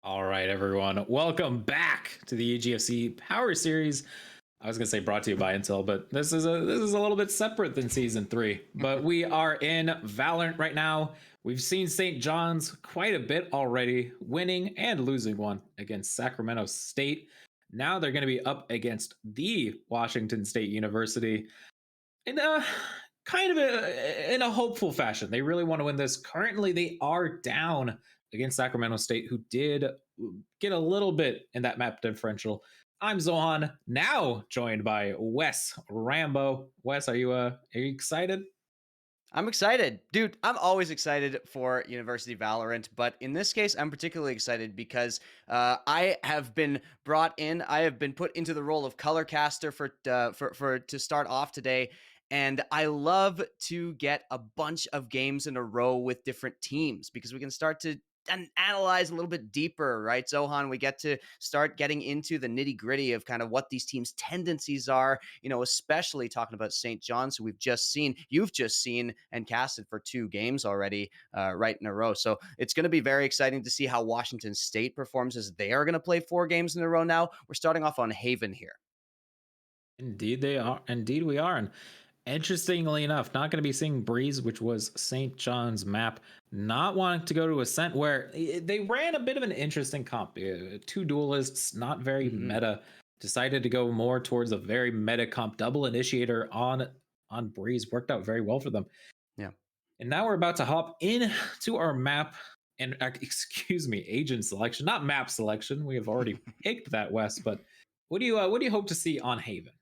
All right, everyone. Welcome back to the EGFC Power Series. I was gonna say brought to you by Intel, but this is a little bit separate than season 3. But we are in Valorant right now. We've seen St. John's quite a bit already, winning and losing one against Sacramento State. Now they're going to be up against the Washington State University in a in a hopeful fashion. They really want to win this. Currently, they are down against Sacramento State, who did get a little bit in that map differential. I'm Zohan, now joined by Wes Rambo. Wes, are you excited? I'm excited. Dude, I'm always excited for University Valorant, but in this case, I'm particularly excited because I have been put into the role of color caster for to start off today. And I love to get a bunch of games in a row with different teams because we can start to and analyze a little bit deeper, right? Zohan, we get to start getting into the nitty gritty of kind of what these teams' tendencies are, especially talking about St. John's, who you've just seen and casted for 2 games already, right in a row. So it's going to be very exciting to see how Washington State performs as they are going to play 4 games in a row now. We're starting off on Haven here. Indeed, they are. Indeed, we are. And interestingly enough, not going to be seeing Breeze, which was St. John's map, not wanting to go to Ascent, where they ran a bit of an interesting comp. 2 duelists, not very meta, decided to go more towards a very meta comp. Double initiator on Breeze worked out very well for them. Yeah. And now we're about to hop into our map and excuse me, agent selection, not map selection. We have already picked that, West. But what do you hope to see on Haven?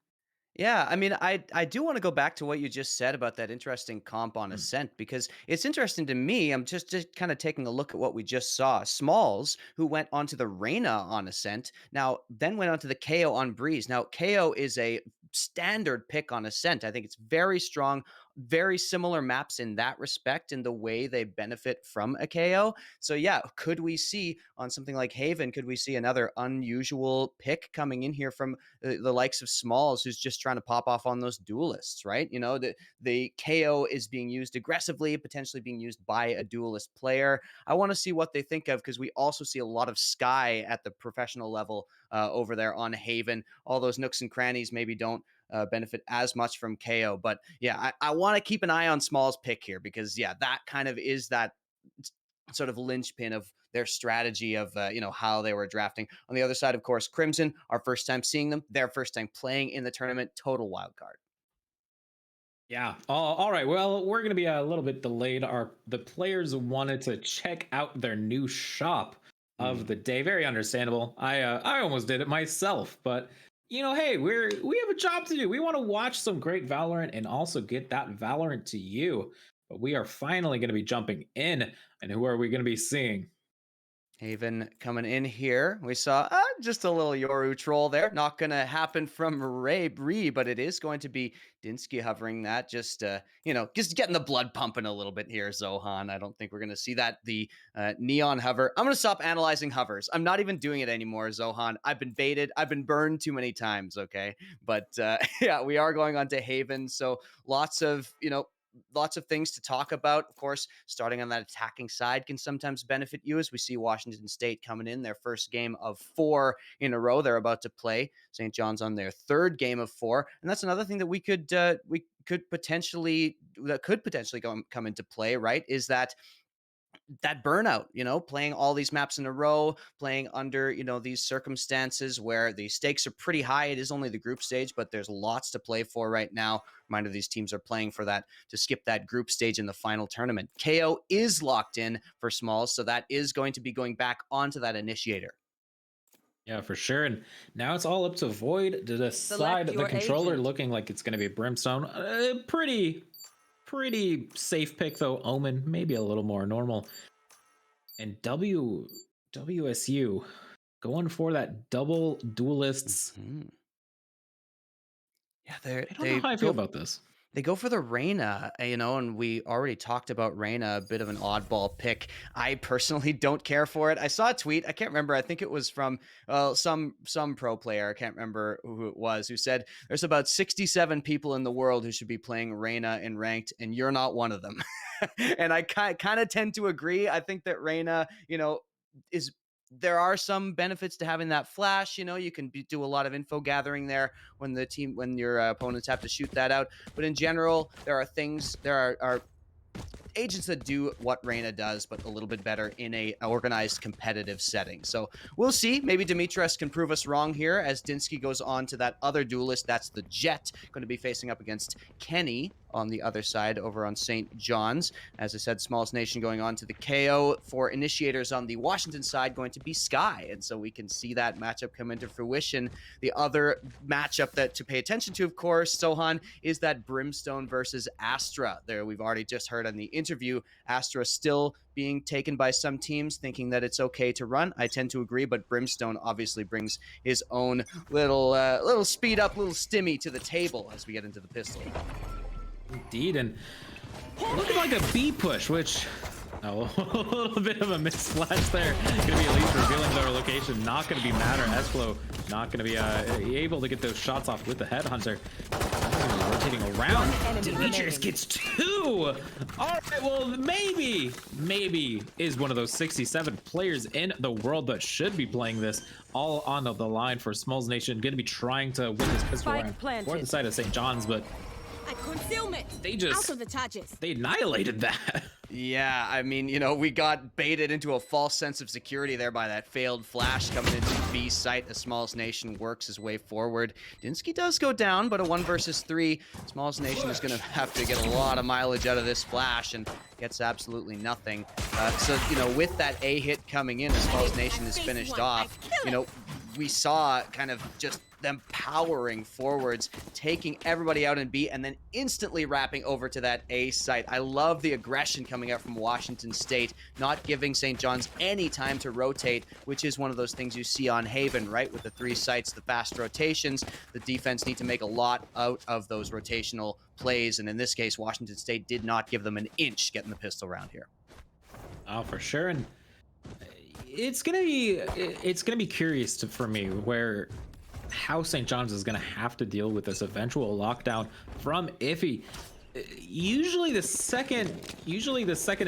Yeah, I mean, I do want to go back to what you just said about that interesting comp on Hmm. Ascent because it's interesting to me. I'm just kind of taking a look at what we just saw. Smalls, who went onto the Reyna on Ascent, now then went onto the KO on Breeze. Now, KO is a standard pick on Ascent. I think it's very strong, very similar maps in that respect in the way they benefit from a KO. So yeah, could we see on something like Haven, could we see another unusual pick coming in here from the likes of Smalls, who's just trying to pop off on those duelists, right? The KO is being used aggressively, potentially being used by a duelist player. I want to see what they think of because we also see a lot of Sky at the professional level over there on Haven. All those nooks and crannies maybe don't benefit as much from KO. But yeah, I want to keep an eye on Small's pick here because, yeah, that kind of is that sort of linchpin of their strategy of how they were drafting. On the other side, of course, Crimson, our first time seeing them, their first time playing in the tournament, total wild card. Yeah. All right. Well, we're going to be a little bit delayed. The players wanted to check out their new shop of the day. Very understandable. I almost did it myself, but hey, we have a job to do. We want to watch some great Valorant and also get that Valorant to you. But we are finally going to be jumping in, and who are we going to be seeing? Haven coming in here. We saw just a little Yoru troll there. Not going to happen from Ray Bree, but it is going to be Dinsky hovering that. Just getting the blood pumping a little bit here, Zohan. I don't think we're going to see that. The neon hover. I'm going to stop analyzing hovers. I'm not even doing it anymore, Zohan. I've been baited. I've been burned too many times, okay? But yeah, we are going on to Haven. So lots of things to talk about. Of course, starting on that attacking side can sometimes benefit you, as we see Washington State coming in their first game of 4 in a row. They're about to play St. John's on their third game of 4, and that's another thing that could potentially come into play. Right? Is that burnout, playing all these maps in a row, playing under, these circumstances where the stakes are pretty high. It is only the group stage, but there's lots to play for right now. Reminder, these teams are playing for that to skip that group stage in the final tournament. KO is locked in for Smalls, so that is going to be going back onto that initiator. Yeah, for sure. And now it's all up to Void to decide. Select The your controller agent. looking like it's going to be Brimstone. Pretty safe pick though. Omen maybe a little more normal. And WSU going for that double duelists. Mm-hmm. Yeah, I don't know how I feel about this. they go for the Reyna, and we already talked about Reyna, a bit of an oddball pick. I personally don't care for it. I saw a tweet. I can't remember. I think it was from some pro player. I can't remember who it was, who said there's about 67 people in the world who should be playing Reyna in ranked, and you're not one of them. And I kind of tend to agree. I think that Reyna, is there are some benefits to having that flash. You know, you can do a lot of info gathering there when your opponents have to shoot that out. But in general, there are agents that do what Reyna does, but a little bit better in a organized competitive setting. So we'll see. Maybe Demetrius can prove us wrong here as Dinsky goes on to that other duelist. That's the Jet, going to be facing up against Kenny on the other side over on St. John's. As I said, Smallest Nation going on to the KO. For initiators on the Washington side, going to be Sky. And so we can see that matchup come into fruition. The other matchup that to pay attention to, of course, Sohan, is that Brimstone versus Astra. There, we've already just heard on the interview, Astra still being taken by some teams, thinking that it's okay to run. I tend to agree, but Brimstone obviously brings his own little speed up, little stimmy to the table as we get into the pistol. Indeed, and looking like a B push, which a little bit of a missed flash there. Gonna be at least revealing their location. Not gonna be matter. Esflo not gonna be able to get those shots off with the headhunter. Rotating around. Demetrius gets 2. All right, well, maybe is one of those 67 players in the world that should be playing this all on the line for Smalls Nation. Gonna be trying to win this pistol round for the side of St. John's, but they annihilated that. Yeah, I mean, you know, we got baited into a false sense of security there by that failed flash coming into B site. The Smallest Nation works his way forward. Dinsky does go down, but a 1 versus 3. Smallest Nation is going to have to get a lot of mileage out of this flash and gets absolutely nothing. So, you know, with that A hit coming in, the Smallest Nation is finished off. You know, we saw kind of just them powering forwards, taking everybody out in B, and then instantly wrapping over to that A site. I love the aggression coming out from Washington State, not giving St. John's any time to rotate, which is one of those things you see on Haven, right? With the 3 sites, the fast rotations, the defense need to make a lot out of those rotational plays, and in this case, Washington State did not give them an inch getting the pistol round here. Oh, for sure, and it's gonna be curious for me how St. John's is going to have to deal with this eventual lockdown from Iffy. Usually the second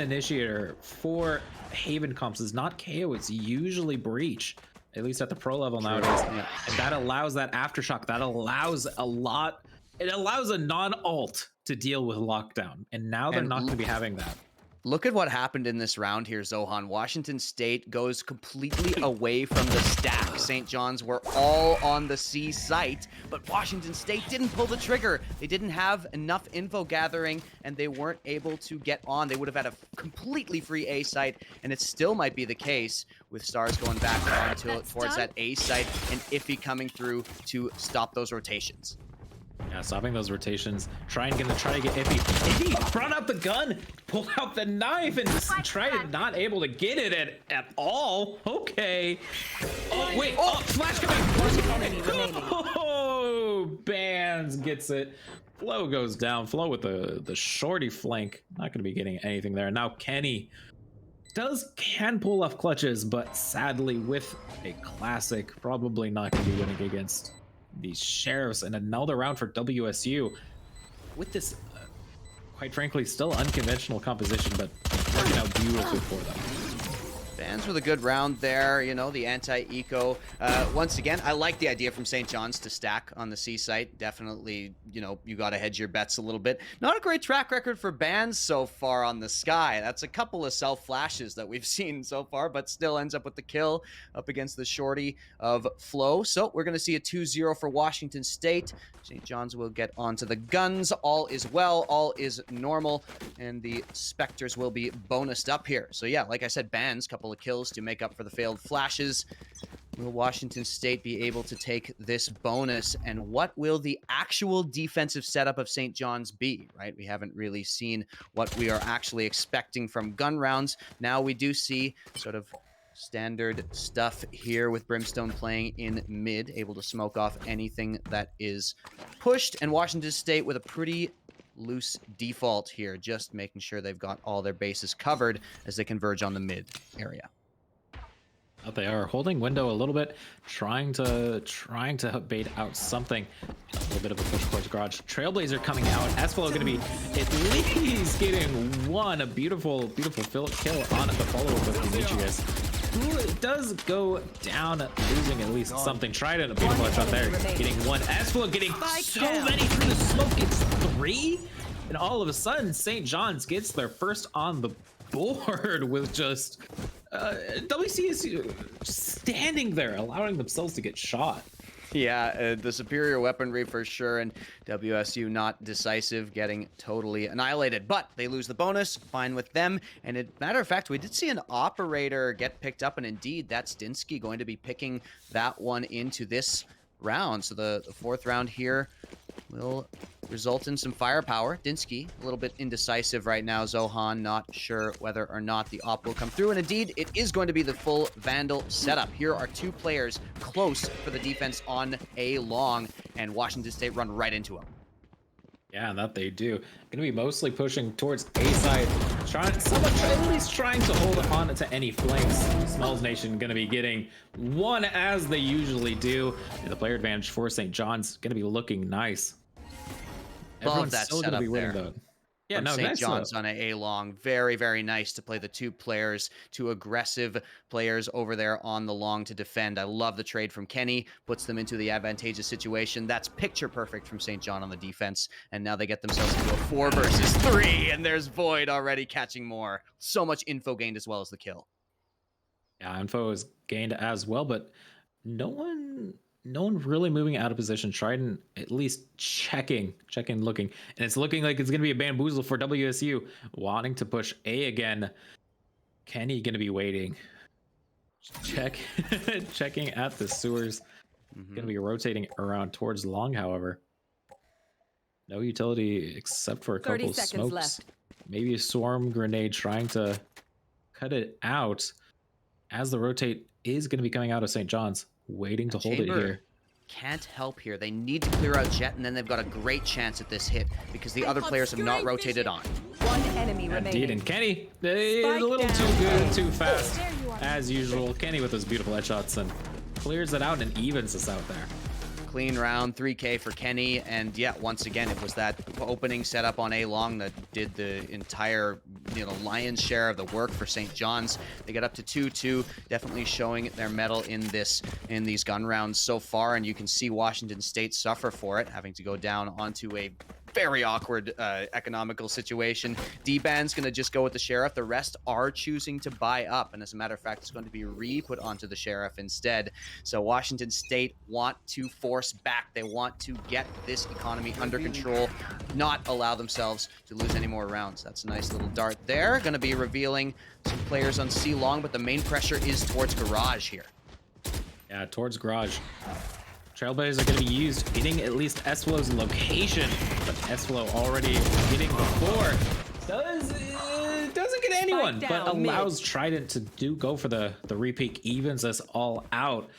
initiator for Haven comps is not KO, it's usually Breach, at least at the pro level nowadays. Yeah. And that allows that aftershock, that allows it allows a non-alt to deal with lockdown, and now they're not going to be having that. Look at what happened in this round here, Zohan. Washington State goes completely away from the stack. St. John's were all on the C site, but Washington State didn't pull the trigger. They didn't have enough info gathering, and they weren't able to get on. They would have had a completely free A site, and it still might be the case with Stars going back on towards that A site and Iffy coming through to stop those rotations. Yeah, stopping those rotations, try to get Iffy. Iffy brought out the gun, pulled out the knife, and not able to get it at all. Okay. Oh, wait. Oh, flash coming. Oh, Bands gets it. Flo goes down. Flo with the shorty flank. Not going to be getting anything there. Now Kenny can pull off clutches, but sadly with a classic, probably not going to be winning against these Sheriffs, and another round for WSU with this quite frankly still unconventional composition, but working out beautifully for them. Bands with a good round there, you know, the anti-eco. Once again, I like the idea from St. John's to stack on the C site. Definitely, you know, you got to hedge your bets a little bit. Not a great track record for Bands so far on the Sky. That's a couple of self-flashes that we've seen so far, but still ends up with the kill up against the shorty of Flo. So we're going to see a 2-0 for Washington State. St. John's will get onto the guns. All is well, all is normal, and the Spectres will be bonused up here. So yeah, like I said, Bands, couple of kills to make up for the failed flashes. Will Washington State be able to take this bonus, and what will the actual defensive setup of St. John's be, right? We haven't really seen what we are actually expecting from gun rounds. Now we do see sort of standard stuff here with Brimstone playing in mid, able to smoke off anything that is pushed, and Washington State with a pretty loose default here, just making sure they've got all their bases covered as they converge on the mid area. They are holding window a little bit, trying to bait out something. A little bit of a push towards garage. Trailblazer coming out. Esfalo going to be at least getting a beautiful kill on the follow-up with Demetrius, who does go down, losing at least something. Trident, a beautiful shot there. Getting one. Esflo getting so many through the smoke. It's 3. And all of a sudden, St. John's gets their first on the board with just WCSU standing there, allowing themselves to get shot. Yeah, the superior weaponry for sure, and WSU not decisive, getting totally annihilated. But they lose the bonus, fine with them. And as a matter of fact, we did see an operator get picked up, and indeed, that's Dinsky going to be picking that one into this round. So the 4th round here will result in some firepower. Dinsky, a little bit indecisive right now. Zohan, not sure whether or not the op will come through. And indeed, it is going to be the full Vandal setup. Here are 2 players close for the defense on A long, and Washington State run right into him. Yeah, that they do. Gonna be mostly pushing towards A side, at least trying to hold on to any flanks. Smalls Nation gonna be getting one as they usually do. And the player advantage for St. John's gonna be looking nice. Love that still setup gonna be winning, there. though. Yeah, no, St. nice John's on a long. Very, very nice to play the 2 players, 2 aggressive players over there on the long to defend. I love the trade from Kenny, puts them into the advantageous situation. That's picture perfect from St. John on the defense. And now they get themselves into a 4 versus 3, and there's Void already catching more. So much info gained as well as the kill. Yeah, info is gained as well, but no one really moving out of position. Trident at least checking, looking, and it's looking like it's gonna be a bamboozle for WSU, wanting to push A again. Kenny gonna be waiting, checking at the sewers. Gonna be rotating around towards long. However, no utility except for a couple of smokes. Left. Maybe a swarm grenade trying to cut it out as the rotate is gonna be coming out of St. John's. Waiting to hold it here. Can't help here. They need to clear out Jet, and then they've got a great chance at this hit because the other players have not rotated on. One enemy remaining. Indeed, and Kenny is a little too good, too fast, as usual. Kenny with those beautiful headshots and clears it out and evens us out there. Clean round, 3K for Kenny, and yeah, once again, it was that opening setup on A long that did the entire, lion's share of the work for St. John's. They get up to 2-2, definitely showing their mettle in these gun rounds so far, and you can see Washington State suffer for it, having to go down onto a very awkward economical situation. D-Band's going to just go with the Sheriff. The rest are choosing to buy up, and as a matter of fact, it's going to be re-put onto the Sheriff instead. So Washington State want to force back. They want to get this economy under control, not allow themselves to lose any more rounds. That's a nice little dart there. Going to be revealing some players on C long, but the main pressure is towards Garage here. Yeah, towards Garage. Trailblazers are going to be used, getting at least Esflow's location, but Esflow already getting before. Doesn't get anyone, but allows Trident to go for the repeat, evens us all out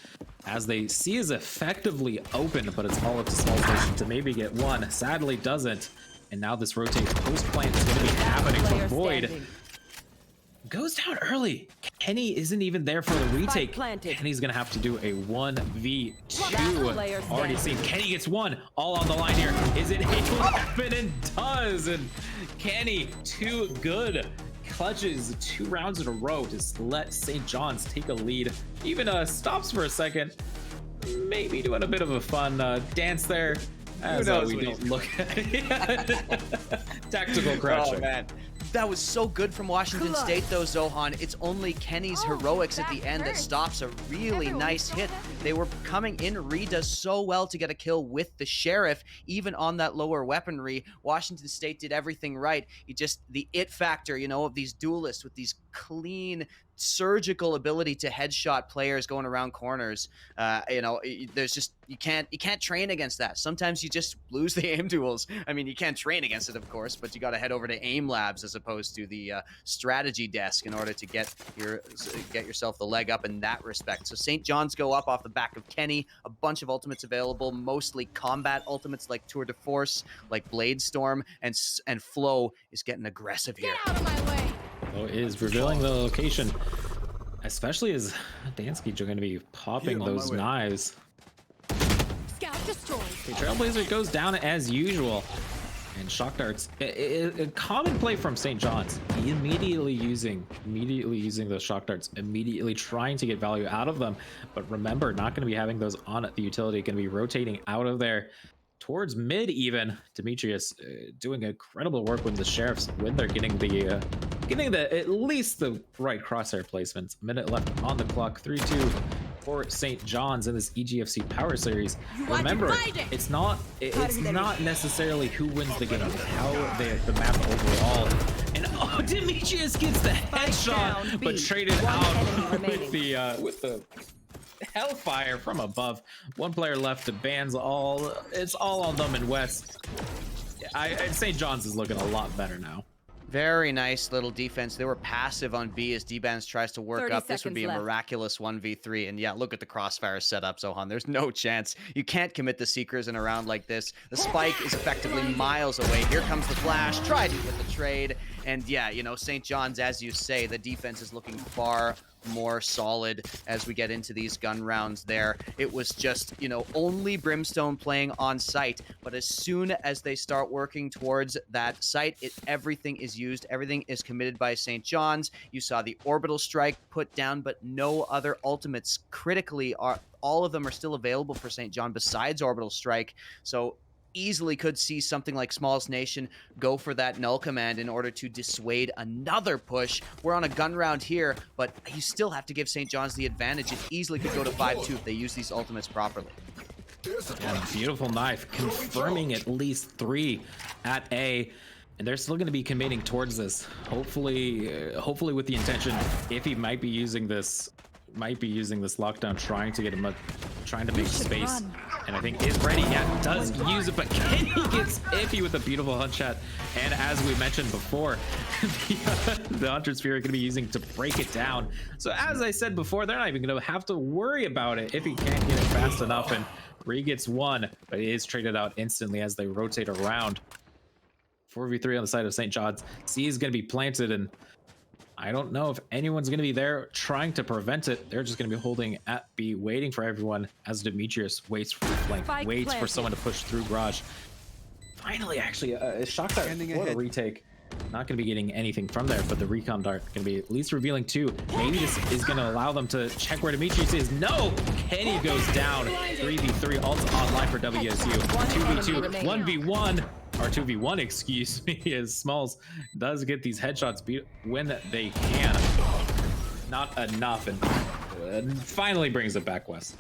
as they see is effectively open, but it's all up to Small Station to maybe get one. Sadly doesn't, and now this rotate post plant is going to be happening for Void. Goes down early. Kenny isn't even there for the retake. Kenny's gonna have to do a 1v2. Already seen Kenny gets one. All on the line here. Is it able to happen? And does. And Kenny, too good. Clutches 2 rounds in a row to let St. John's take a lead. Even stops for a second. Maybe doing a bit of a fun dance there. As we don't look at it. Tactical crouching. Oh, man. That was so good from Washington State, though, Zohan. It's only Kenny's heroics at the end that stops a really nice hit. They were coming in. Reed does so well to get a kill with the Sheriff, even on that lower weaponry. Washington State did everything right. The it factor, of these duelists with these clean, surgical ability to headshot players going around corners. There's just you can't train against that. Sometimes you just lose the aim duels. I mean, you can't train against it, of course, but you got to head over to aim labs as opposed to the strategy desk in order to get yourself the leg up in that respect. So St. John's go up off the back of Kenny. A bunch of ultimates available, mostly combat ultimates like Tour de Force, like Blade Storm, and Flo is getting aggressive here. Get out of my way. Is revealing the location, especially as Dansky are going to be popping those knives. Scout destroyed. Okay, Trailblazer goes down as usual, And shock darts, a common play from St. John's, immediately using those shock darts, immediately trying to get value out of them. But remember, not going to be having those on at the utility, going to be rotating out of there towards mid even. Demetrius doing incredible work with the sheriffs when they're getting the at least the right crosshair placements. A minute left on the clock. 3-2 for St. John's in this EGFC Power Series. Remember, it's not necessarily who wins the game, it's how the map overall. And oh, Demetrius gets the headshot, but traded out with the hellfire from above. One player left to bans all. It's all on them in West. St. John's is looking a lot better now. Very nice little defense. They were passive on B as D-Bans tries to work up. This would be a miraculous 1v3. And yeah, look at the crossfire setup, Zohan. There's no chance. You can't commit the Seekers in a round like this. The spike is effectively miles away. Here comes the flash. Tried to get the trade. And yeah, you know, St. John's, as you say, the defense is looking far more solid as we get into these gun rounds there. It was just, you know, only Brimstone playing on site, but as soon as they start working towards that site, everything is used, everything is committed by St. John's. You saw the orbital strike put down, but no other ultimates critically all of them are still available for St. John besides orbital strike. So easily could see something like Smallest Nation go for that null command in order to dissuade another push. We're on a gun round here, but you still have to give St. John's the advantage. It easily could go to 5-2 if they use these ultimates properly. And a beautiful knife, confirming at least 3 at A. And they're still going to be committing towards this. Hopefully with the intention, if he might be using this lockdown, trying to get him trying to make space. And I think is ready. Yeah, does use it, but Kenny gets iffy with a beautiful hunt shot. And as we mentioned before, the Hunter Sphere are going to be using to break it down. So as I said before, they're not even going to have to worry about it if he can't get it fast enough. And Ree gets one, but it is traded out instantly as they rotate around. 4v3 on the side of St. John's. C is going to be planted, and I don't know if anyone's going to be there trying to prevent it. They're just going to be holding at B, waiting for everyone as Demetrius waits for the flank, waits for someone to push through Garage. Finally, actually, a shock dart for a retake. Not going to be getting anything from there, but the recon dart going to be at least revealing 2. Maybe this is going to allow them to check where Demetrius is. No! Kenny goes down. 3v3 ults online for WSU. 2v2, 1v1. Or 2v1, excuse me, as Smalls does get these headshots when they can. Not enough, and finally brings it back west.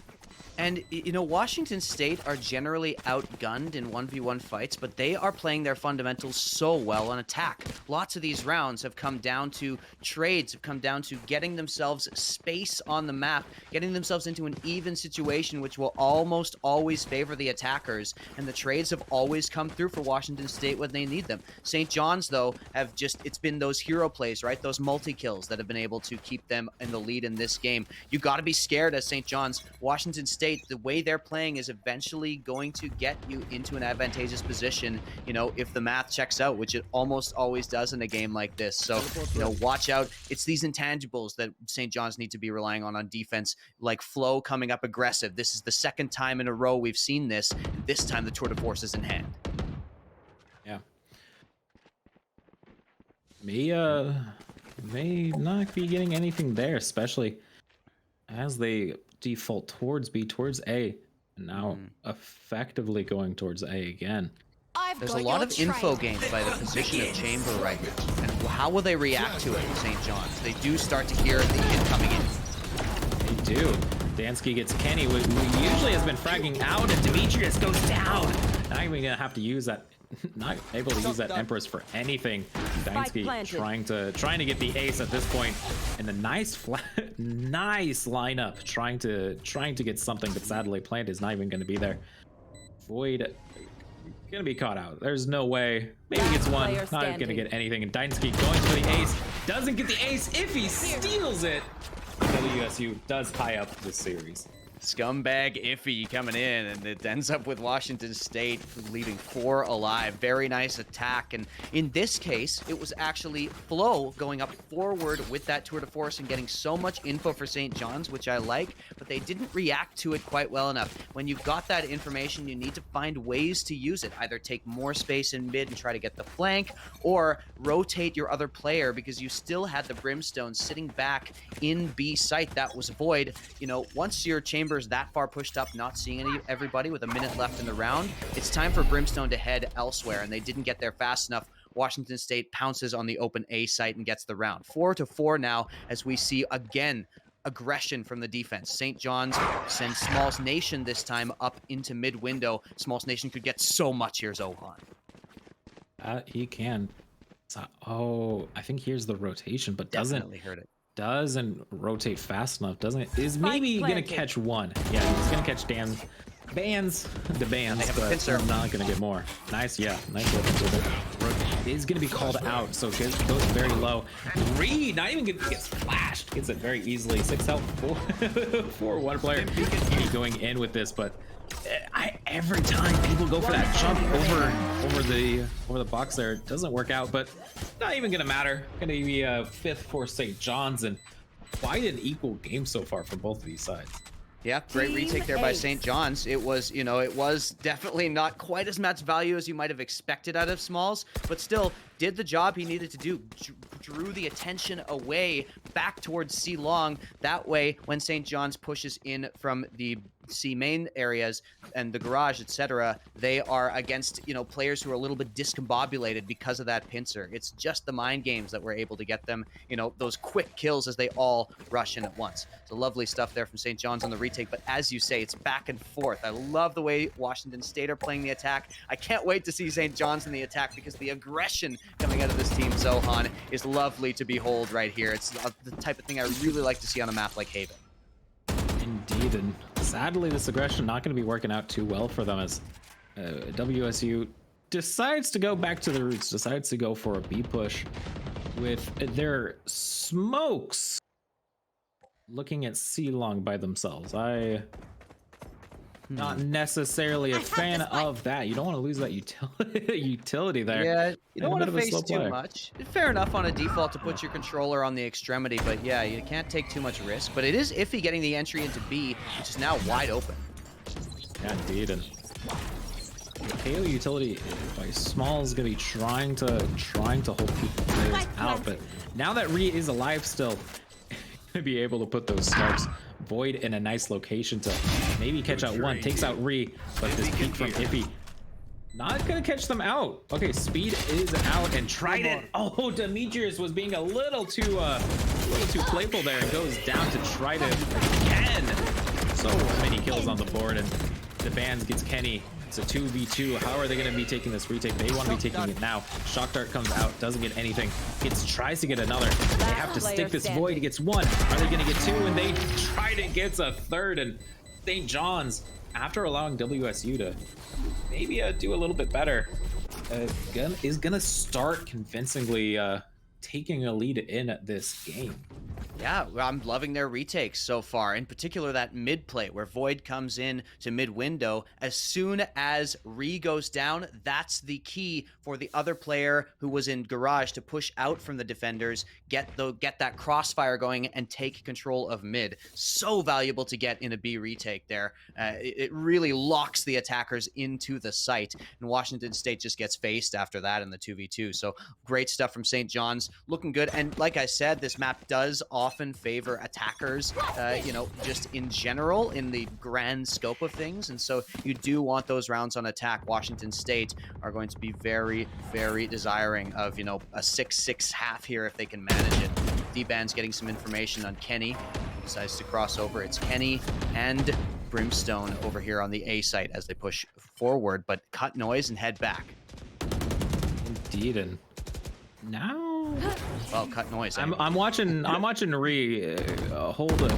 And, you know, Washington State are generally outgunned in 1v1 fights, but they are playing their fundamentals so well on attack. Lots of these rounds have come down to trades, have come down to getting themselves space on the map, getting themselves into an even situation, which will almost always favor the attackers. And the trades have always come through for Washington State when they need them. St. John's, though, have just, it's been those hero plays, right? Those multi-kills that have been able to keep them in the lead in this game. You got to be scared as St. John's. Washington State, the way they're playing is eventually going to get you into an advantageous position, you know, if the math checks out, which it almost always does in a game like this. So, you know, watch out. It's these intangibles that St. John's need to be relying on defense, like Flo coming up aggressive. This is the second time in a row we've seen this. And this time the tour de force is in hand. Yeah. May not be getting anything there, especially as they default towards B, towards A, and now effectively going towards A again. There's a lot of info gained by the position of Chamber right now, and how will they react to it in St. John's? They do start to hear the hit coming in. They do. Dansky gets Kenny, who usually has been fragging out, and Demetrius goes down. Not even gonna have to use that. Not able to use that Empress for anything. Dansky trying to get the ace at this point, and a nice nice lineup trying to get something, but sadly Plant is not even going to be there. Void gonna be caught out. There's no way. Maybe gets one. Not gonna get anything. And Dansky going for the ace. Doesn't get the ace. If he steals it, WSU does tie up this series. Scumbag Iffy coming in, and it ends up with Washington State leaving 4 alive. Very nice attack, and in this case, it was actually Flo going up forward with that tour de force and getting so much info for St. John's, which I like, but they didn't react to it quite well enough. When you've got that information, you need to find ways to use it. Either take more space in mid and try to get the flank, or rotate your other player, because you still had the Brimstone sitting back in B site. That was Void. You know, once your chamber that far pushed up, not seeing everybody with a minute left in the round, it's time for Brimstone to head elsewhere, and they didn't get there fast enough. Washington State pounces on the open A site and gets the round. 4-4 now, as we see again aggression from the defense. St. John's sends Smalls Nation this time up into mid window. Smalls Nation could get so much here, Zohan. He can. So, I think here's the rotation, but Definitely heard it. doesn't rotate fast enough, doesn't it? Is maybe gonna catch one. Yeah, he's gonna catch bands, but not gonna get more. Nice, yeah, nice look. Is gonna be called out, so it goes very low. Reed, not even gets flashed, gets it very easily. 6 health for one player. He's going in with this, but every time people go for that jump over the box there, it doesn't work out, but not even gonna matter. Gonna be a 5th for St. John's, and quite an equal game so far from both of these sides. Yeah, great retake there by St. John's. It was, you know, it was definitely not quite as much value as you might have expected out of Smalls, but still did the job he needed to do. Drew the attention away back towards C long. That way, when St. John's pushes in from the C main areas and the garage, etc., they are against, you know, players who are a little bit discombobulated because of that pincer. It's just the mind games that were able to get them, you know, those quick kills as they all rush in at once. So lovely stuff there from St. John's on the retake, but as you say, it's back and forth. I love the way Washington State are playing the attack. I can't wait to see St. John's in the attack, because the aggression coming out of this team, Zohan, is lovely to behold right here. It's the type of thing I really like to see on a map like Haven. Indeed, and sadly this aggression not going to be working out too well for them, as WSU decides to go back to the roots, decides to go for a B push with their smokes looking at C long by themselves. Not necessarily a fan of that. You don't want to lose that utility there. Yeah, you don't want to face too much. Fair enough on a default to put your controller on the extremity, but yeah, you can't take too much risk. But it is iffy getting the entry into B, which is now wide open. Yeah, indeed. And the KO utility by Small is going to be trying to hold players out, but now that Ree is alive still, going to be able to put those smokes. Void in a nice location to maybe catch out one, takes out Ree, but this peek from Iffy not gonna catch them out. Okay, speed is out, and Trident. Oh, Demetrius was being a little too playful there, and goes down to Trident again. So many kills on the board, and the Bands gets Kenny. It's a 2v2. How are they going to be taking this retake? They want to be taking it now. Shock Dart comes out, doesn't get anything. Tries to get another. They have to stick this Void. He gets one. Are they going to get two? And they Trident gets a third. And St. John's, after allowing WSU to maybe do a little bit better, is going to start convincingly taking a lead in this game. Yeah, I'm loving their retakes so far. In particular, that mid play where Void comes in to mid window. As soon as Ree goes down, that's the key for the other player who was in garage to push out from the defenders, get that crossfire going, and take control of mid. So valuable to get in a B retake there. It really locks the attackers into the site, and Washington State just gets faced after that in the 2v2. So great stuff from St. John's, looking good. And like I said, this map does often favor attackers, just in general in the grand scope of things. And so you do want those rounds on attack. Washington State are going to be very, very desiring of, a 6-6 half here if they can manage it. D-Band's getting some information on Kenny. He decides to cross over. It's Kenny and Brimstone over here on the A site as they push forward, but cut noise and head back. Indeed, and now... Well, cut noise. I'm watching Ree hold a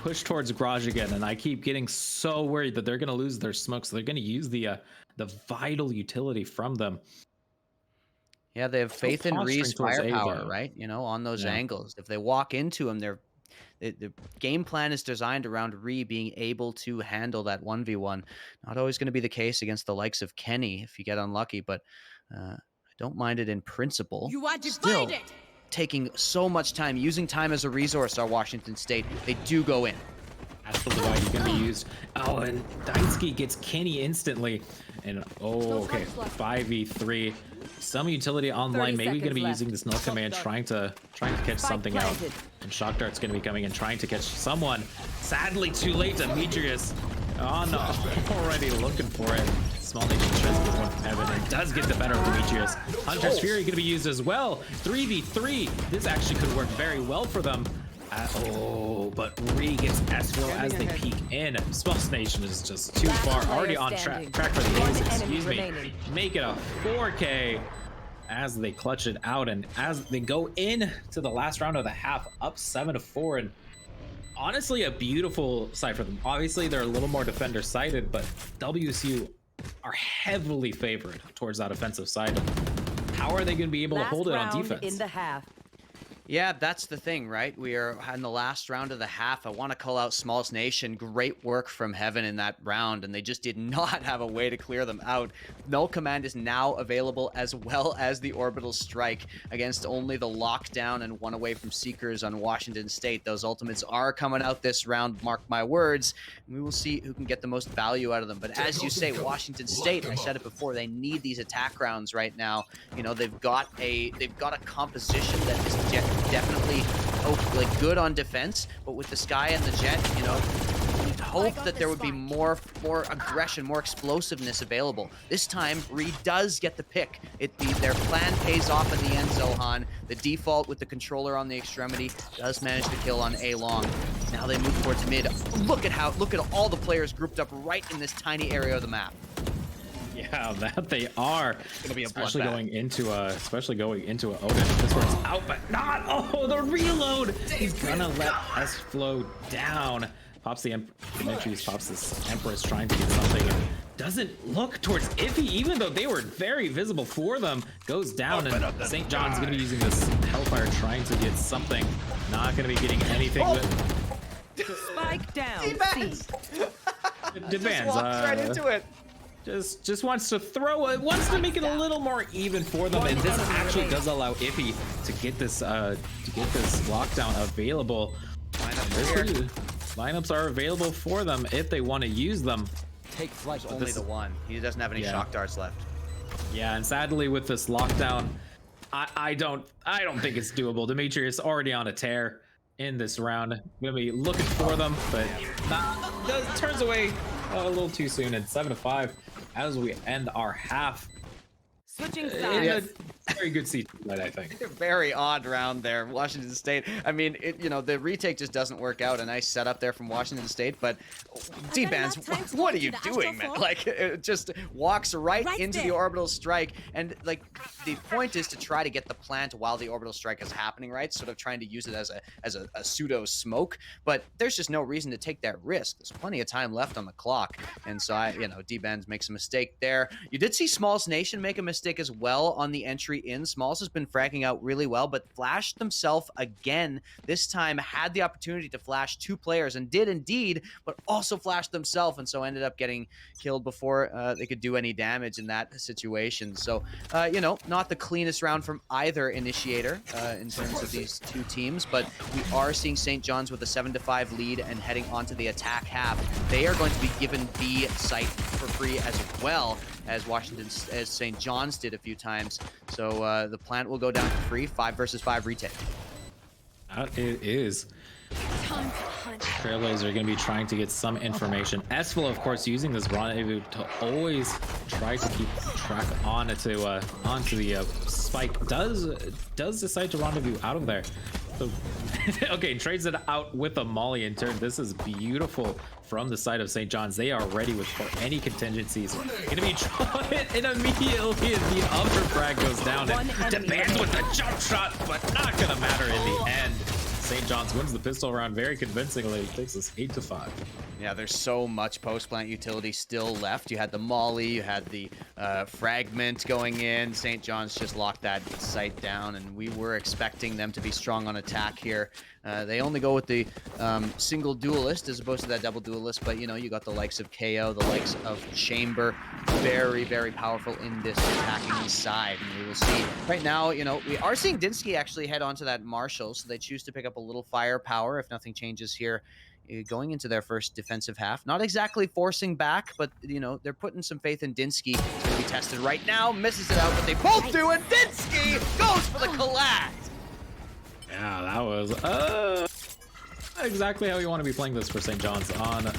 push towards garage again, and I keep getting so worried that they're gonna lose their smoke, so they're gonna use the vital utility from them. Yeah, they have faith in Ree's firepower, right? On those angles. If they walk into him, The game plan is designed around Ree being able to handle that 1v1. Not always going to be the case against the likes of Kenny if you get unlucky, but I don't mind it in principle. You are Still, divided. taking so much time, using time as a resource, are Washington State. They do go in. That's the divide he's gonna be used. Oh, and Dainsky gets Kenny instantly. And oh, okay, 5v3. Some utility online, maybe gonna be using this null command, trying to catch something out. And Shock Dart's gonna be coming and trying to catch someone. Sadly, too late. Demetrius, oh no, already looking for it. Small Nation tries to get one from Heaven and does get the better of Demetrius. Hunter's Fury gonna be used as well. 3v3. This actually could work very well for them. Oh, but Ree gets Esfil as they peek in. Small Nation is just too far. Already on track for the ace, excuse me. Make it a 4K as they clutch it out, and as they go in to the last round of the half, up 7-4. And honestly, a beautiful side for them. Obviously, they're a little more defender sided, but WSU are heavily favored towards that offensive side. How are they going to be able to hold it on defense? In the half. Yeah, that's the thing, right? We are in the last round of the half. I want to call out Smalls Nation. Great work from Heaven in that round, and they just did not have a way to clear them out. Null Command is now available, as well as the Orbital Strike, against only the Lockdown and one away from Seekers on Washington State. Those ultimates are coming out this round, mark my words. We will see who can get the most value out of them. But as you say, Washington State, I said it before, they need these attack rounds right now. You know, they've got a composition that is definitely like good on defense, but with the Sky and the Jet, you know, you'd hope that there would be more aggression, more explosiveness available. This time, Reed does get the pick. Their plan pays off in the end, Zohan. The default with the controller on the extremity does manage to kill on A long. Now they move towards mid. Look at all the players grouped up right in this tiny area of the map. Yeah, that they are. It's gonna be a especially bloodbath. going into a Odin. This one's out, but not. Oh, the reload. He's gonna let S flow down. Pops the Demetrius, pops this Empress, trying to get something. And doesn't look towards Iffy, even though they were very visible for them. Goes down, and St. John's gonna be using this Hellfire, trying to get something. Not gonna be getting anything. Spike down. Demands. Walked right into it. Just wants to throw it, wants to make it a little more even for them, and this actually does allow Ippy to get this lockdown available. Lineups are available for them if they want to use them. Take flight. Only the one. He doesn't have any shock darts left. Yeah, and sadly with this lockdown, I don't think it's doable. Demetrius already on a tear in this round. Gonna be looking for them, but turns away a little too soon. And 7-5 as we end our half. Switching sides. Very good seat tonight, I think. Very odd round there, Washington State. I mean, the retake just doesn't work out. A nice setup there from Washington State, but D-Bands, what are you doing, man? Like, it just walks right into the orbital strike, and like the point is to try to get the plant while the orbital strike is happening, right? Sort of trying to use it as a pseudo smoke, but there's just no reason to take that risk. There's plenty of time left on the clock, and so D-Bands makes a mistake there. You did see Smalls Nation make a mistake as well on the entry in. Smalls has been fragging out really well, but flashed himself again. This time had the opportunity to flash two players and did indeed, but also flashed themselves, and so ended up getting killed before they could do any damage in that situation. So, not the cleanest round from either initiator in terms of these two teams, but we are seeing St. John's with a 7-5 lead and heading onto the attack half. They are going to be given B site for free as well as St. John's did a few times. So the plant will go down for free. 5 versus 5 retake. It is. Trailblazers are going to be trying to get some information. Esfil, of course, using this rendezvous to always try to keep track onto the spike. Does decide to rendezvous out of there. So, okay, trades it out with a molly in turn. This is beautiful from the side of St. John's. They are ready for any contingencies. Gonna be trying, and immediately the upper frag goes down. And Demands with the jump shot, but not gonna matter in the end. St. John's wins the pistol round very convincingly. It takes us 8-5. Yeah, there's so much post-plant utility still left. You had the molly, you had the fragment going in. St. John's just locked that site down, and we were expecting them to be strong on attack here. They only go with the single duelist as opposed to that double duelist, but you know, you got the likes of KO, the likes of Chamber, very, very powerful in this attacking side. And we will see right now, you know, we are seeing Dinsky actually head onto that Marshall, so they choose to pick up a little firepower if nothing changes here going into their first defensive half. Not exactly forcing back, but, you know, they're putting some faith in Dinsky. It's going to be tested right now, misses it out, but they both do, and Dinsky goes for the collect. Yeah, that was exactly how you want to be playing this for St. John's on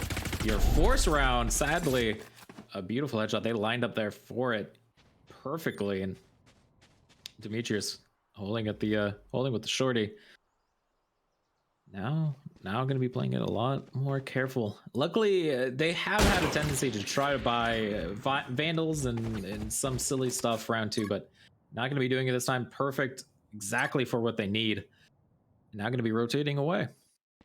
your force round. Sadly, a beautiful headshot. They lined up there for it perfectly, and Demetrius holding at the holding with the shorty. Now I'm going to be playing it a lot more careful. Luckily, they have had a tendency to try to buy Vandals and some silly stuff round 2, but not going to be doing it this time. Perfect, exactly for what they need. Now going to be rotating away.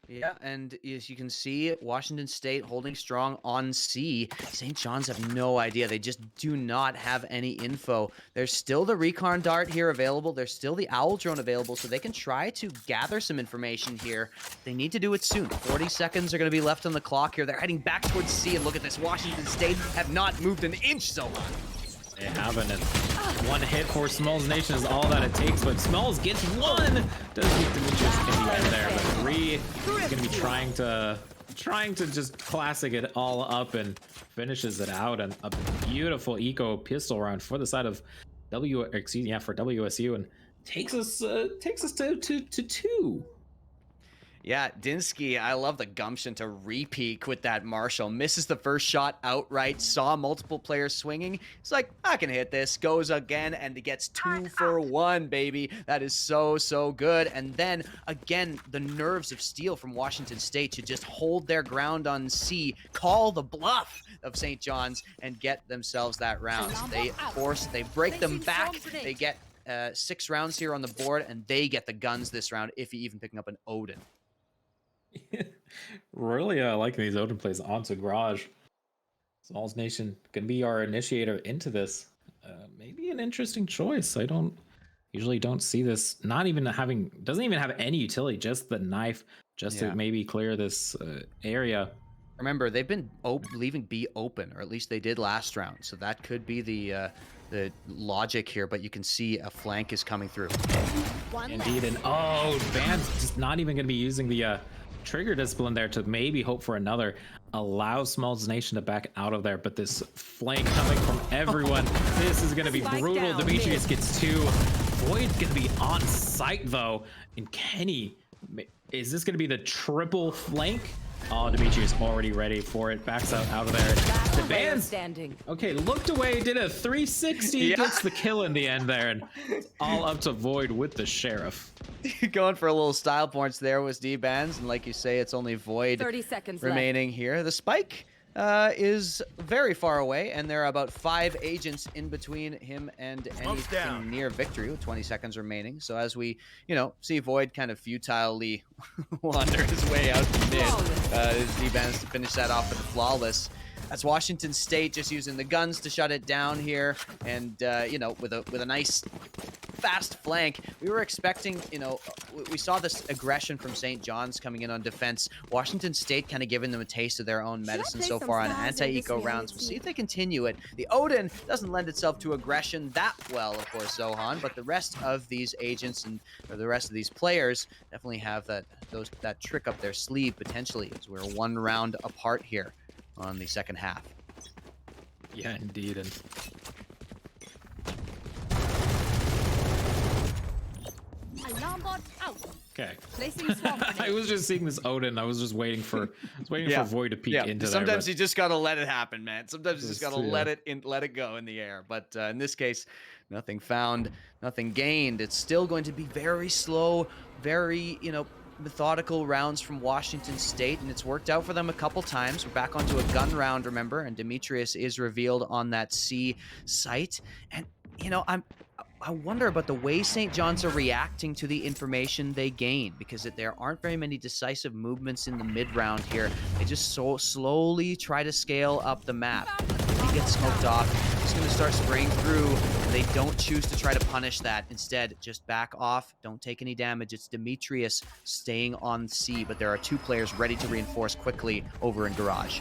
Yeah, and as you can see, Washington State holding strong on C. St. John's have no idea. They just do not have any info. There's still the recon dart here available. There's still the owl drone available, so they can try to gather some information here. They need to do it soon. 40 seconds are going to be left on the clock here. They're heading back towards C, and look at this. Washington State have not moved an inch so far. They haven't, and one hit for Smalls Nation is all that it takes, but Smalls gets one! Does get Demetrius in the end there, but 3 is going to be trying to just classic it all up and finishes it out, and a beautiful eco pistol round for the side of for WSU, and takes us to 2. Yeah, Dinsky, I love the gumption to re-peek with that Marshall. Misses the first shot outright, saw multiple players swinging. It's like, I can hit this. Goes again, and it gets 2 for 1, baby. That is so, so good. And then, again, the nerves of steel from Washington State to just hold their ground on C, call the bluff of St. John's, and get themselves that round. So they break them back. They get 6 rounds here on the board, and they get the guns this round, if even picking up an Odin. Really liking these Odin plays onto Garage. Smalls Nation can be our initiator into this. Maybe an interesting choice. I usually don't see this. Doesn't even have any utility, just the knife, just to maybe clear this area. Remember, they've been leaving B open, or at least they did last round. So that could be the logic here, but you can see a flank is coming through. Indeed, and Van's just not even going to be using the trigger discipline there to maybe hope for another. Allow Smalls Nation to back out of there, but this flank coming from everyone, this is going to be brutal. Demetrius gets 2. Void's going to be on site though, and Kenny, is this going to be the triple flank? Oh, Demetrius already ready for it. Backs out of there. The Vans standing. Okay, looked away, did a 360, gets the kill in the end there, and it's all up to Void with the Sheriff. Going for a little style points there was D-Bands, and like you say, it's only Void 30 seconds remaining here. The spike is very far away, and there are about 5 agents in between him and anything near victory with 20 seconds remaining. So as we, you know, see Void kind of futilely wander his way out to mid, D-Bands to finish that off with a flawless. That's Washington State just using the guns to shut it down here, and you know, with a nice fast flank. We were expecting, you know, we saw this aggression from St. John's coming in on defense. Washington State kind of giving them a taste of their own medicine so far on anti-eco rounds. We'll see if they continue it. The Odin doesn't lend itself to aggression that well, of course, Zohan, but the rest of these agents and the rest of these players definitely have that trick up their sleeve potentially, as we're 1 round apart here on the second half. Yeah, indeed. And Alarm bot out. okay. Placing swamp I was just seeing this Odin. I was just waiting for for Void to peek into there. Sometimes you just gotta let it happen, man. Sometimes you just gotta let it go in the air. But in this case, nothing found, nothing gained. It's still going to be very slow, very, you know, methodical rounds from Washington State, and it's worked out for them a couple times. We're back onto a gun round, remember, and Demetrius is revealed on that C site. And, you know, I wonder about the way St. John's are reacting to the information they gain, because there aren't very many decisive movements in the mid-round here. They just so slowly try to scale up the map. get smoked off. Just going to start spraying through. They don't choose to try to punish that. Instead, just back off. Don't take any damage. It's Demetrius staying on C, but there are 2 players ready to reinforce quickly over in Garage.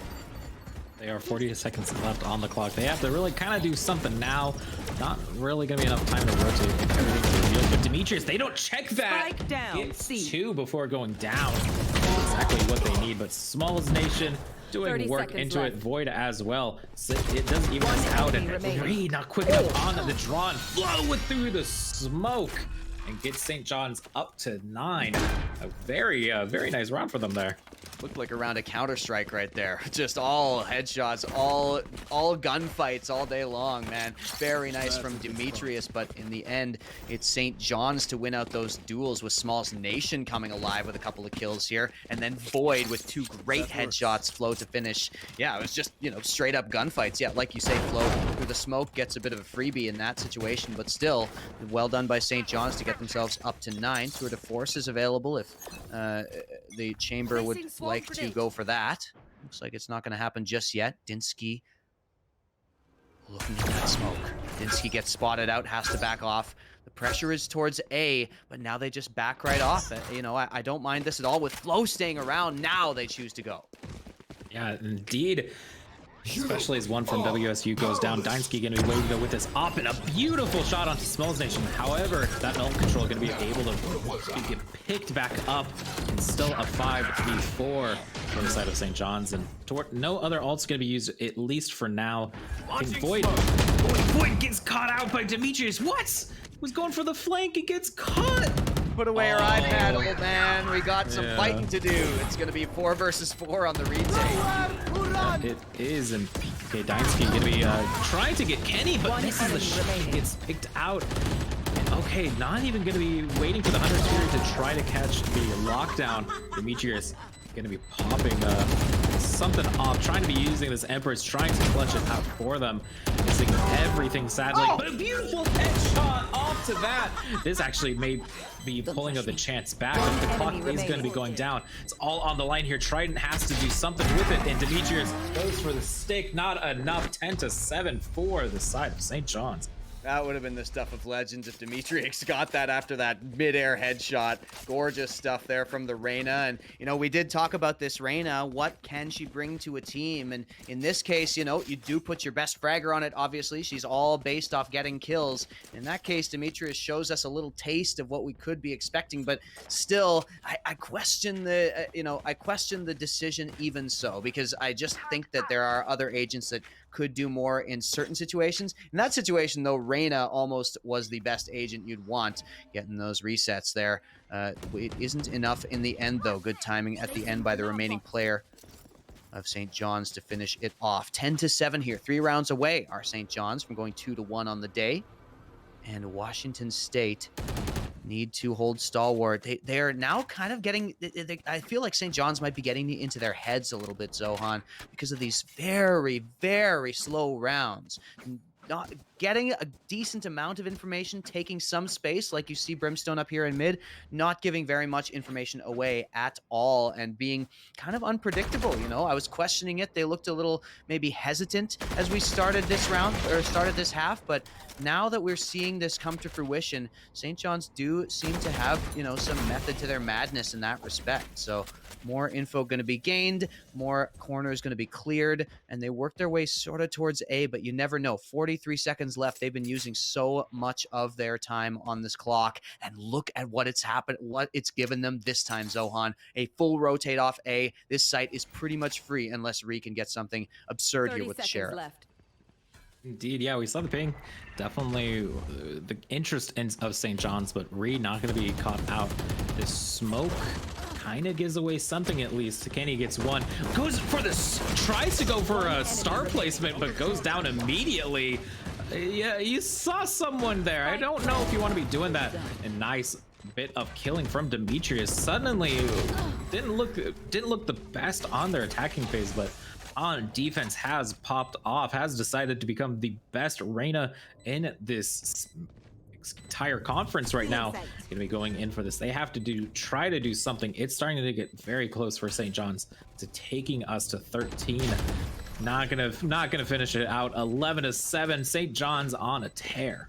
There are 40 seconds left on the clock. They have to really kind of do something now. Not really going to be enough time to rotate everything to the field. But Demetrius, they don't check that. Spike down, It's C. 2 before going down. Exactly what they need. But Smalls Nation doing 30 work seconds into it. left. Void as well. So it doesn't even One out. And enemy remaining. Reed not quick enough on the draw and flow through the smoke. And get St. John's up to 9. A very nice round for them there. Looked like a round of Counter-Strike right there. Just all headshots, all gunfights all day long, man. Very nice from Demetrius, but in the end, it's St. John's to win out those duels with Smalls Nation coming alive with a couple of kills here, and then Void with 2 great headshots, Flow to finish. Yeah, it was just, straight up gunfights. Yeah, like you say, Flow through the smoke gets a bit of a freebie in that situation, but still, well done by St. John's to get themselves up to 9. Tour de Force is available if the Chamber would Placing swarm like to grenade. go for that. Looks like it's not going to happen just yet. Dinsky looking at that smoke. Dinsky gets spotted out, has to back off. The pressure is towards A, but now they just back right off. I don't mind this at all with Flow staying around. Now they choose to go. Yeah, indeed. Especially as one from WSU goes down. Dinsky going to be waiting to go with this op and a beautiful shot onto Smalls Nation. However, that ult control going to be able to get picked back up and still a 5v4 for the side of St. John's. And no other ult's going to be used, at least for now. I think Void gets caught out by Demetrius. What? Was going for the flank. It gets caught. Put away your iPad, old man. We got some fighting to do. It's going to be 4 versus 4 on the retake. It is, and okay, Dinesky gonna be trying to get Kenny, but One misses the enemy shot, remaining. gets picked out. And okay, not even gonna be waiting for the Hunter's Fury to try to catch the lockdown. Demetrius gonna be popping something off, trying to be using this Empress, trying to clutch it out for them. Missing everything, sadly, but a beautiful headshot off to that. This actually may be pulling of the chance back. The clock is going to be going down. It's all on the line here. Trident has to do something with it, and Demetrius goes for the stick. Not enough. 10-7 for the side of St. John's. That would have been the stuff of legends if Demetrius got that after that mid-air headshot. Gorgeous stuff there from the Reyna. And, we did talk about this Reyna. What can she bring to a team? And in this case, you do put your best fragger on it, obviously. She's all based off getting kills. In that case, Demetrius shows us a little taste of what we could be expecting. But still, I question the, I question the decision even so. Because I just think that there are other agents that could do more in certain situations. In that situation, though, Reyna almost was the best agent you'd want, getting those resets there. It isn't enough in the end, though. Good timing at the end by the remaining player of St. John's to finish it off. 10-7 here. 3 rounds away are St. John's from going 2-1 on the day. And Washington State need to hold stalwart. They are now kind of getting, I feel like St. John's might be getting into their heads a little bit, Zohan, because of these very, very slow rounds. Not getting a decent amount of information, taking some space, like you see Brimstone up here in mid, not giving very much information away at all, and being kind of unpredictable. I was questioning it. They looked a little maybe hesitant as we started this round, or started this half, but now that we're seeing this come to fruition, St. John's do seem to have, some method to their madness in that respect. So more info going to be gained, more corners going to be cleared, and they work their way sort of towards A, but you never know. 43 seconds left. They've been using so much of their time on this clock, and look at what it's given them this time, Zohan. A full rotate off A. This site is pretty much free unless Ree can get something absurd here with the Sheriff. Left. Indeed, yeah, we saw the ping. Definitely the interest of St. John's, but Reed not going to be caught out. This smoke kind of gives away something at least. Kenny gets one. Goes for this, tries to go for a star placement, but goes down immediately. Yeah, you saw someone there. I don't know if you want to be doing that. A nice bit of killing from Demetrius. Suddenly didn't look the best on their attacking phase, but on defense has popped off, has decided to become the best Reyna in this entire conference right now. Gonna be going in for this. They have to try to do something. It's starting to get very close for St. John's to taking us to 13. not gonna finish it out. 11-7. St. John's on a tear.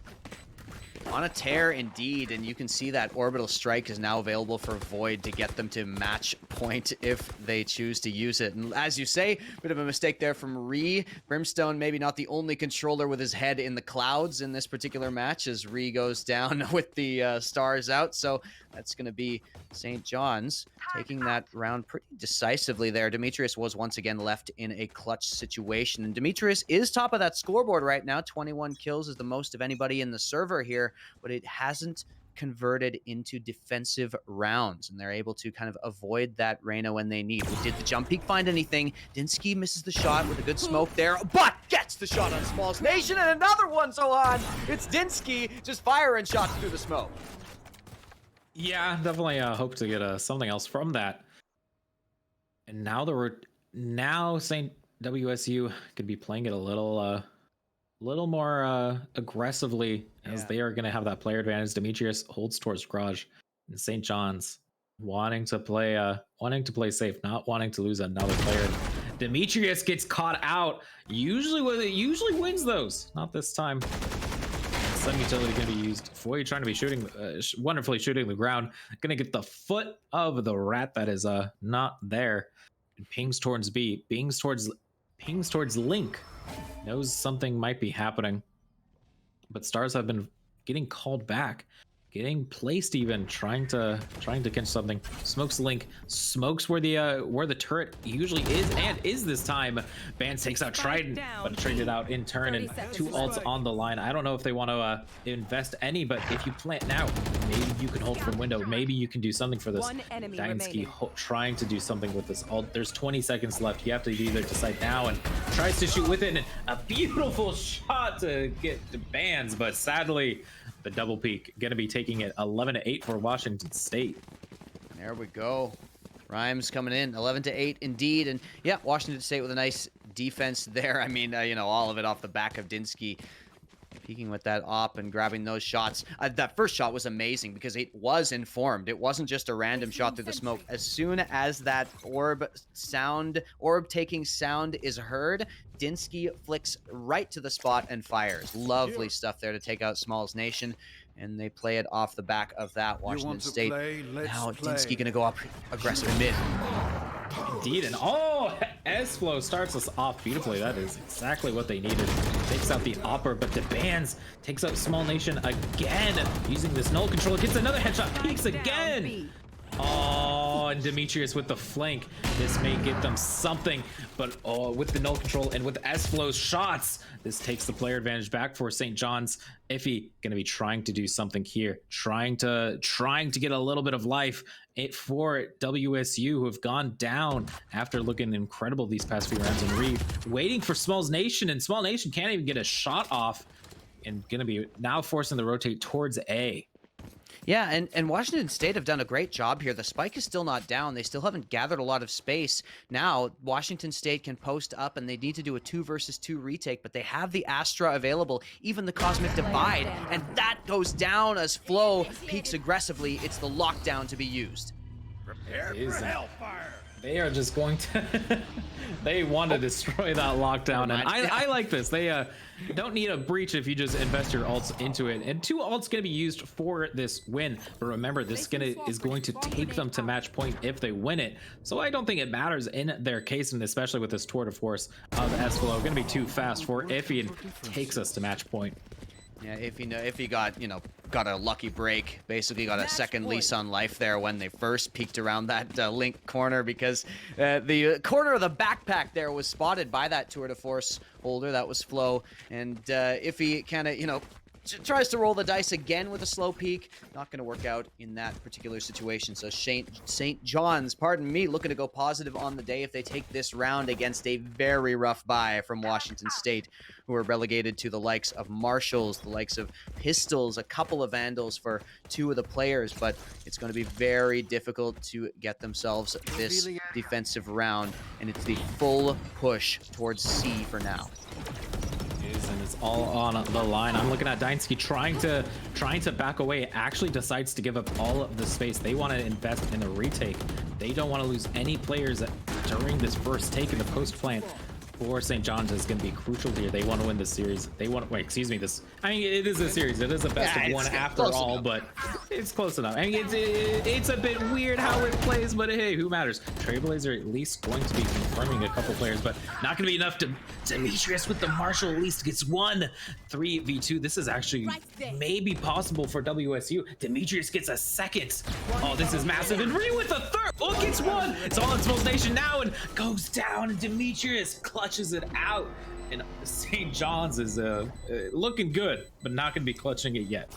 On a tear indeed, and you can see that orbital strike is now available for Void to get them to match point if they choose to use it. And as you say, bit of a mistake there from Ree. Brimstone maybe not the only controller with his head in the clouds in this particular match as Ree goes down with the stars out. So that's going to be St. John's taking that round pretty decisively there. Demetrius was once again left in a clutch situation. And Demetrius is top of that scoreboard right now. 21 kills is the most of anybody in the server here, but it hasn't converted into defensive rounds, and they're able to kind of avoid that Reyna when they need. Did the jump peek find anything? Dinsky misses the shot with a good smoke there, but gets the shot on Smalls Nation, and another one, Sohan! It's Dinsky just firing shots through the smoke. Yeah, definitely hope to get something else from that. And now St. WSU could be playing it a little more aggressively, as they are going to have that player advantage. Demetrius holds towards Garage, and St. John's wanting to play safe, not wanting to lose another player. Demetrius gets caught out. Usually wins those. Not this time. Some utility going to be used. Void trying to be shooting, wonderfully shooting the ground. Going to get the foot of the rat that is not there. And pings towards B. Pings towards Link. Knows something might be happening, but stars have been getting called back, getting placed, even trying to catch something. Smokes Link, smokes where the turret usually is, and is this time. Bans takes out Trident, but traded out in turn, and 2 ults on the line. I don't know if they want to invest any, but if you plant now, maybe you can hold from window. Maybe you can do something for this. Dynasty trying to do something with this ult. There's 20 seconds left. You have to either decide now, and tries to shoot with it, and a beautiful shot to get the bans, but sadly, the double peak gonna be taking it 11-8 for Washington State. There we go. Rhymes coming in 11-8 indeed. And yeah, Washington State with a nice defense there. I mean, all of it off the back of Dinsky peeking with that op and grabbing those shots. That first shot was amazing because it was informed. It wasn't just a random shot through the smoke. As soon as that orb taking sound is heard, Dinsky flicks right to the spot and fires. Lovely stuff there to take out Smalls Nation. And they play it off the back of that. Washington State. Now Dinsky gonna go up aggressive mid. Indeed, and S-Flow starts us off beautifully. That is exactly what they needed. Takes out the Opper, but the Bans takes out Small Nation again. Using this null control, gets another headshot, peeks again. Oh, and Demetrius with the flank. This may get them something, but with the null control and with S-Flow's shots, this takes the player advantage back for St. John's. Iffy gonna be trying to do something here, trying to get a little bit of life for WSU, who have gone down after looking incredible these past few rounds. And Reed waiting for Smalls Nation, and Small Nation can't even get a shot off, and gonna be now forcing the rotate towards A. Yeah, and Washington State have done a great job here. The spike is still not down. They still haven't gathered a lot of space. Now, Washington State can post up, and they need to do a 2 versus 2 retake, but they have the Astra available, even the Cosmic Divide, and that goes down as Flow peaks aggressively. It's the lockdown to be used. Prepare for hellfire. They are just going to they want to destroy that lockdown, and I like this. They don't need a breach if you just invest your ults into it, and 2 ults going to be used for this win. But remember, this is going to take them to match point if they win it, so I don't think it matters in their case, and especially with this tour de force of S-Flow. Going to be too fast for Iffy, and takes us to match point. Yeah, if he got a lucky break, basically got a second lease on life there when they first peeked around that Link corner, because the corner of the backpack there was spotted by that Tour de Force holder. That was Flow, and if he kind of tries to roll the dice again with a slow peek, not going to work out in that particular situation. So St. John's, pardon me, looking to go positive on the day if they take this round against a very rough bye from Washington State, who are relegated to the likes of Marshalls, the likes of Pistols, a couple of Vandals for 2 of the players, but it's going to be very difficult to get themselves this defensive round, and it's the full push towards C for now. And it's all on the line. I'm looking at Dynasty trying to back away. Actually decides to give up all of the space. They want to invest in the retake. They don't want to lose any players during this first take in the post plant for St. John's is going to be crucial here. They want to win this series. They want to, wait, excuse me, this, I mean, it is a series. It is a best of one after all, but it's close enough. I mean, it's a bit weird how it plays, but hey, who matters? Trailblazers are at least going to be confirming a couple players, but not going to be enough to Demetrius with the Marshall at least gets one 3v2. This is actually maybe possible for WSU. Demetrius gets a second. Oh, this is massive. And Ree with a third. Oh, gets one. It's all in Smol's Nation now and goes down, and Demetrius clutches it out. And St. John's is looking good, but not going to be clutching it yet.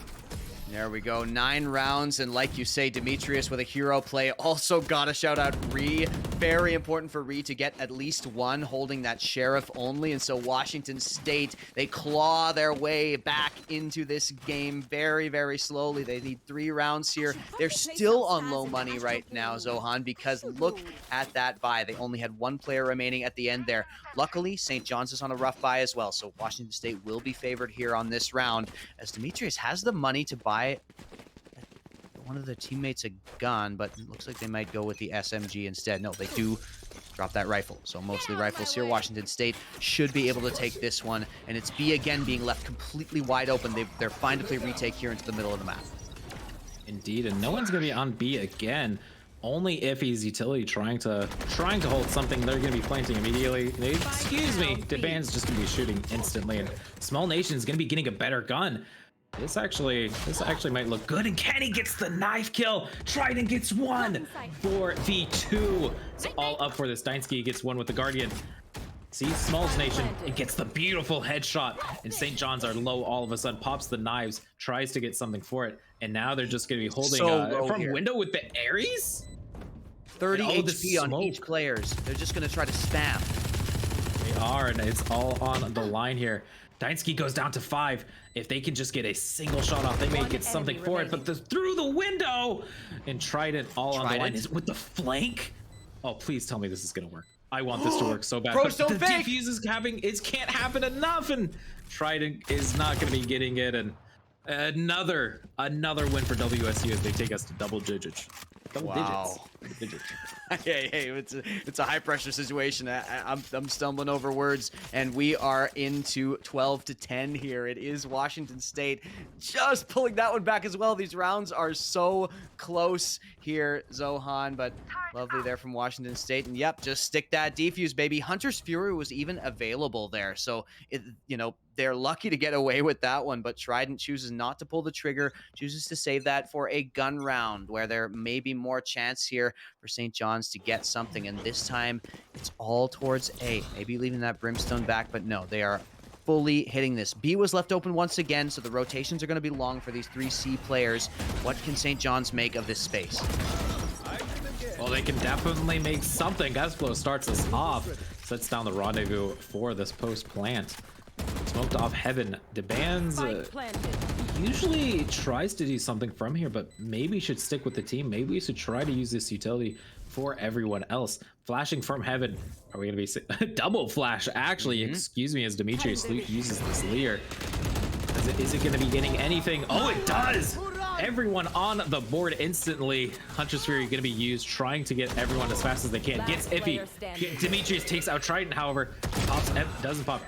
There we go, 9 rounds, and like you say, Demetrius with a hero play. Also gotta shout out Ree. Very important for Ree to get at least one, holding that sheriff only. And so Washington State, they claw their way back into this game very, very slowly. They need 3 rounds here. They're still on low money right now, Zohan, because look at that buy. They only had 1 player remaining at the end there. Luckily, St. John's is on a rough buy as well, so Washington State will be favored here on this round, as Demetrius has the money to buy one of their teammates a gun, but it looks like they might go with the SMG instead. No, they do drop that rifle, so mostly rifles here. Washington State should be able to take this one, and it's B again being left completely wide open. They're fine to play retake here into the middle of the map. Indeed, and no one's gonna be on B again. Only if he's utility trying to hold something, they're gonna be planting immediately. Excuse me, Deban's just gonna be shooting instantly, and Small Nation's gonna be getting a better gun. This actually might look good, and Kenny gets the knife kill. Trident gets 1 for V2. It's all up for this. Deinsky gets 1 with the Guardian. See, Smalls Nation, it gets the beautiful headshot, and St. John's are low all of a sudden, pops the knives, tries to get something for it, and now they're just gonna be holding from here. window with the Ares? 30 Oh, the HP on smoke. each players. They're just gonna try to spam. They are, and it's all on the line here. Deinsky goes down to 5. If they can just get a single shot off, they may get something for it. But through the window, and Trident all on the line is with the flank. Oh, please tell me this is gonna work. I want this to work so bad. Pros But don't the fake. defuse is having, it can't happen enough, and Trident is not gonna be getting it. And another win for WSU as they take us to double digits. Double digits. Hey, it's a high pressure situation. I'm stumbling over words, and we are into 12-10 here. It is Washington State just pulling that one back as well. These rounds are so close here, Zohan, but lovely there from Washington State. And yep, just stick that defuse, baby. Hunter's Fury was even available there, so they're lucky to get away with that one, but Trident chooses not to pull the trigger, chooses to save that for a gun round where there may be more chance here for St. John's to get something, and this time it's all towards A. Maybe leaving that Brimstone back, but no, they are fully hitting this. B was left open once again, so the rotations are going to be long for these 3 C players. What can St. John's make of this space? Well, they can definitely make something. Gasflow starts us off, sets down the rendezvous for this post plant. Smoked off Heaven. Deban's usually tries to do something from here, but maybe should stick with the team. Maybe we should try to use this utility for everyone else. Flashing from Heaven. Are we going to be double flash? Actually, excuse me, as Demetrius uses this Leer. Is it going to be getting anything? Oh, it does! Everyone on the board instantly. Hunter's Fury going to be used, trying to get everyone as fast as they can. Gets iffy. Demetrius takes out Trident, however. Doesn't pop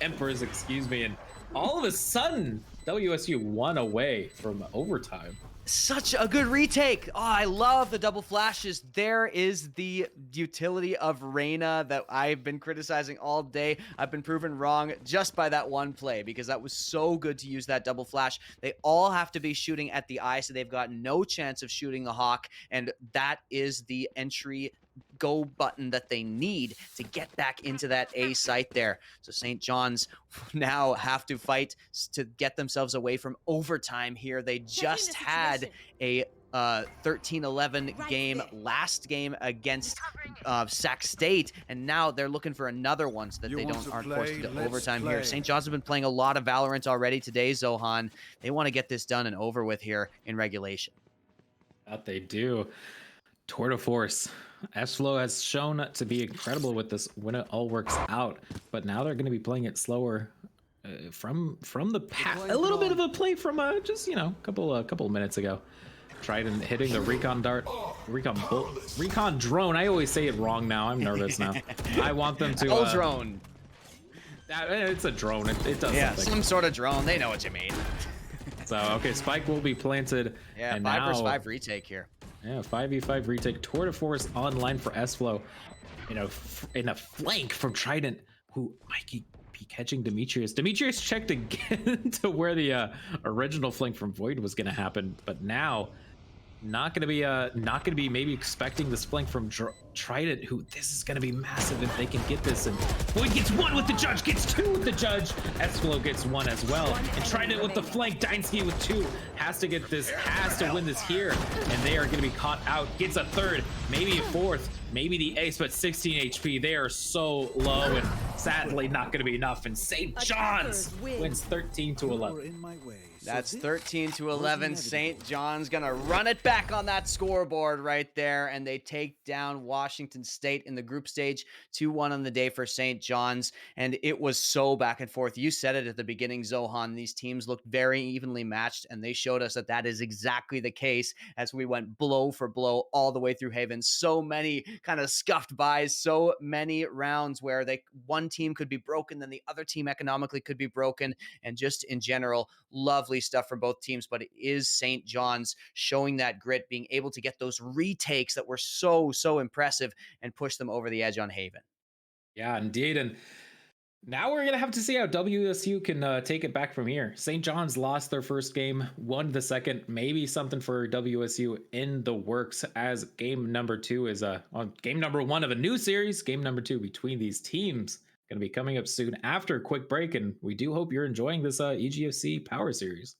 Emperors, excuse me. And all of a sudden, WSU won away from overtime. Such a good retake. Oh, I love the double flashes. There is the utility of Reyna that I've been criticizing all day. I've been proven wrong just by that one play, because that was so good to use that double flash. They all have to be shooting at the eye, so they've got no chance of shooting the Hawk, and that is the entry go button that they need to get back into that A site there. So St. John's now have to fight to get themselves away from overtime here. They just had a 13-11 game last game against Sac State, and now they're looking for another one so that they aren't forced into overtime here. St. John's have been playing a lot of Valorant already today, Zohan. They want to get this done and over with here in regulation. That they do. Tour de force. S-Flow has shown to be incredible with this when it all works out, but now they're going to be playing it slower from the past. A little bit of a play from just a couple of minutes ago. Trident hitting the recon dart, recon drone. I always say it wrong now. I'm nervous now. I want them to. Drone. It's a drone. It does Yeah, something. some sort of drone. They know what you mean. So okay, spike will be planted. Yeah, and 5 versus now, 5 retake here. Yeah, 5v5 retake. Tour de force online for S-Flow. In a flank from Trident, who might be catching Demetrius. Demetrius checked again to where the original flank from Void was going to happen, but now not going to be maybe expecting this flank from Trident, who this is going to be massive if they can get this. And Void gets 1 with the judge, gets 2 with the judge. S-Flow gets 1 as well. And Trident with the flank, Dynasty with 2. Has to get this, has to win this here. And they are going to be caught out. Gets a 3rd, maybe a 4th, maybe the ace, but 16 HP. They are so low and sadly not going to be enough. And St. John's wins 13-11. That's 13-11. St. John's gonna run it back on that scoreboard right there, and they take down Washington State in the group stage. 2-1 on the day for St. John's, and it was so back and forth. You said it at the beginning, Zohan. These teams looked very evenly matched, and they showed us that that is exactly the case as we went blow for blow all the way through Haven. So many kind of scuffed buys, so many rounds where one team could be broken, then the other team economically could be broken, and just in general, lovely stuff from both teams. But it is St. John's showing that grit, being able to get those retakes that were so impressive and push them over the edge on Haven. Yeah, indeed. And now we're gonna have to see how WSU can take it back from here. St. John's lost their first game, won the second. Maybe something for WSU in the works, as game number 2 is on game number 1 of a new series. Game number 2 between these teams going to be coming up soon after a quick break, and we do hope you're enjoying this EGFC Power Series.